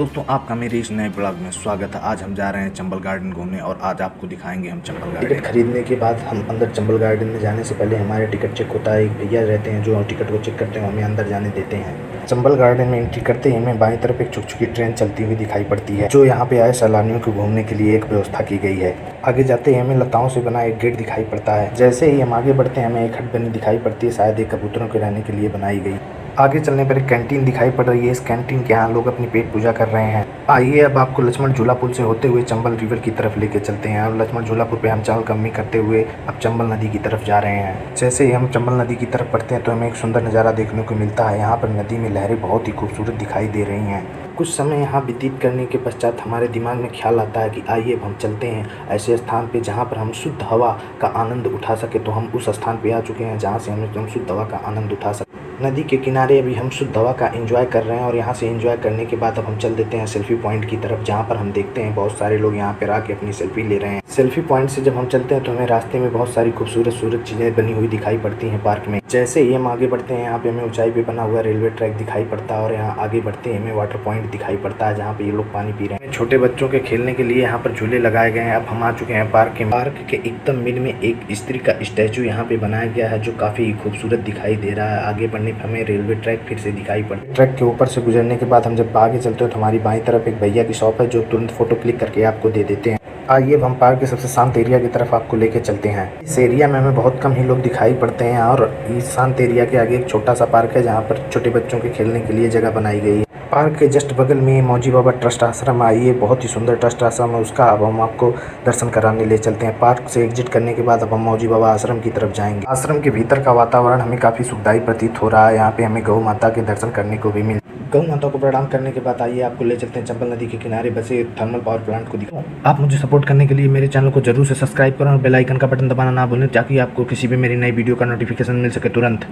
दोस्तों आपका मेरे इस नए ब्लॉग में स्वागत है। आज हम जा रहे हैं चंबल गार्डन घूमने और आज आपको दिखाएंगे हम चंबल गार्डन। टिकट खरीदने के बाद हम अंदर चंबल गार्डन में जाने से पहले हमारे टिकट चेक होता है। एक भैया रहते हैं जो टिकट को चेक करते हैं, हमें अंदर जाने देते हैं। चंबल गार्डन में एंट्री करते ही हमें बाईं तरफ एक छुक-छुकी ट्रेन चलती हुई दिखाई पड़ती है, जो यहाँ पे आए सैलानियों को घूमने के लिए एक व्यवस्था की गई है। आगे जाते ही हमें लताओं से बना एक गेट दिखाई पड़ता है। जैसे ही हम आगे बढ़ते हैं हमें एक हट बनी दिखाई पड़ती है, शायद एक कबूतरों के रहने के लिए बनाई गई। आगे चलने पर एक कैंटीन दिखाई पड़ रही है। इस कैंटीन के यहाँ लोग अपनी पेट पूजा कर रहे हैं। आइए अब आपको लक्ष्मण झूला पुल से होते हुए चंबल रिवर की तरफ लेके चलते हैं। अब लक्ष्मण झूला पुल पे हम चाल कमी करते हुए अब चंबल नदी की तरफ जा रहे हैं। जैसे ही हम चंबल नदी की तरफ बढ़ते हैं तो हमें एक सुंदर नज़ारा देखने को मिलता है। यहाँ पर नदी में लहरें बहुत ही खूबसूरत दिखाई दे रही हैं। कुछ समय यहाँ व्यतीत करने के पश्चात हमारे दिमाग में ख्याल आता है कि आइए अब हम चलते हैं ऐसे स्थान पे जहाँ पर हम शुद्ध हवा का आनंद उठा सके। तो हम उस स्थान पे आ चुके हैं जहाँ से हम शुद्ध हवा का आनंद उठा सकें। नदी के किनारे अभी हम शुद्ध हवा का एंजॉय कर रहे हैं और यहाँ से एंजॉय करने के बाद अब हम चल देते हैं सेल्फी पॉइंट की तरफ, जहाँ पर हम देखते हैं बहुत सारे लोग यहाँ पर आके अपनी सेल्फी ले रहे हैं। सेल्फी पॉइंट से जब हम चलते हैं तो हमें रास्ते में बहुत सारी खूबसूरत चीज़ें बनी हुई दिखाई पड़ती हैं पार्क में। जैसे ही हम आगे बढ़ते हैं यहाँ पे हमें ऊंचाई पे बना हुआ रेलवे ट्रैक दिखाई पड़ता है और यहाँ आगे बढ़ते ही हमें वाटर पॉइंट दिखाई पड़ता है जहाँ पे ये लोग पानी पी रहे हैं। छोटे बच्चों के खेलने के लिए यहाँ पर झूले लगाए गए हैं। अब हम आ चुके हैं पार्क के एकदम मिड में एक स्त्री का स्टैचू यहाँ पे बनाया गया है जो काफी खूबसूरत दिखाई दे रहा है। आगे बढ़ने पर हमें रेलवे ट्रैक फिर से दिखाई पड़ता है। ट्रैक के ऊपर से गुजरने के बाद हम जब आगे चलते हैं तो हमारी बाईं तरफ एक भैया की शॉप है जो तुरंत फोटो क्लिक करके आपको दे देते हैं। आइए अब हम पार्क के सबसे शांत एरिया की तरफ आपको लेके चलते हैं। इस एरिया में हमें बहुत कम ही लोग दिखाई पड़ते हैं और इस शांत एरिया के आगे एक छोटा सा पार्क है जहाँ पर छोटे बच्चों के खेलने के लिए जगह बनाई गई है। पार्क के जस्ट बगल में मौजी बाबा ट्रस्ट आश्रम आइए, बहुत ही सुंदर ट्रस्ट आश्रम है उसका। अब हम आपको दर्शन कराने ले चलते हैं। पार्क से एग्जिट करने के बाद अब हम मौजी बाबा आश्रम की तरफ जाएंगे। आश्रम के भीतर का वातावरण हमें काफ़ी सुखदायी प्रतीत हो रहा है। यहाँ पे हमें गौ माता के दर्शन करने को भी मिल। गौ माता को प्रणाम करने के बाद आइए आपको ले चलते हैं चंबल नदी के किनारे बसे थर्मल पावर प्लांट को दिखाओ। आप मुझे सपोर्ट करने के लिए मेरे चैनल को जरूर से सब्सक्राइब करें और बेल आइकन का बटन दबाना ना भूलें ताकि आपको किसी भी मेरी नई वीडियो का नोटिफिकेशन मिल सके तुरंत।